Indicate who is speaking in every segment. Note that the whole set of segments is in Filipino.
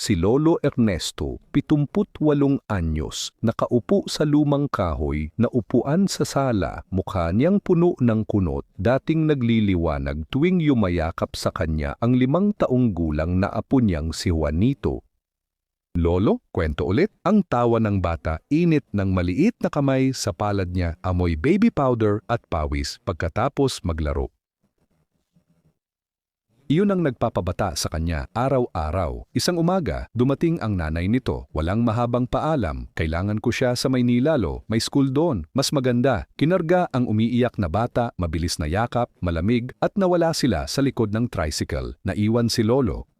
Speaker 1: si Lolo Ernesto, 78 anyos, nakaupo sa lumang kahoy na upuan sa sala, mukha niyang puno ng kunot, dating nagliliwanag tuwing yumayakap sa kanya ang 5 taong gulang na apo niyang si Juanito. Lolo, kwento ulit. Ang tawa ng bata, init ng maliit na kamay sa palad niya, amoy baby powder at pawis pagkatapos maglaro. Iyon ang nagpapabata sa kanya araw-araw. Isang umaga, dumating ang nanay nito. Walang mahabang paalam. Kailangan ko siya sa Maynila, lo. May school doon. Mas maganda. Kinarga ang umiiyak na bata, mabilis na yakap, malamig, at nawala sila sa likod ng tricycle. Naiwan si Lolo.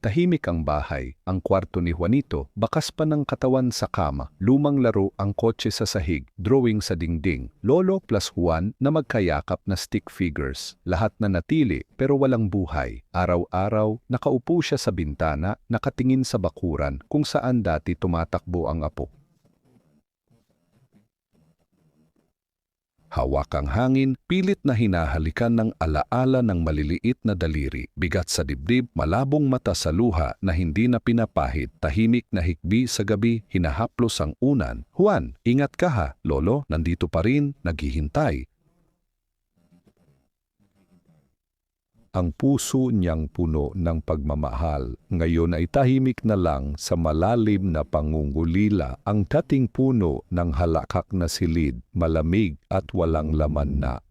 Speaker 1: Tahimik ang bahay, ang kwarto ni Juanito, bakas pa ng katawan sa kama, lumang laro ang kotse sa sahig, drawing sa dingding, Lolo plus Juan na magkayakap na stick figures, lahat na natili pero walang buhay. Araw-araw, nakaupo siya sa bintana, nakatingin sa bakuran kung saan dati tumatakbo ang apo. Hawak ang hangin, pilit na hinahalikan ng alaala ng maliliit na daliri, bigat sa dibdib, malabong mata sa luha na hindi na pinapahid, tahimik na hikbi sa gabi, hinahaplos ang unan. Juan, ingat ka ha, Lolo, nandito pa rin, naghihintay. Ang puso niyang puno ng pagmamahal, ngayon ay tahimik na lang sa malalim na pangungulila. Ang dating puno ng halakak na silid, malamig at walang laman na.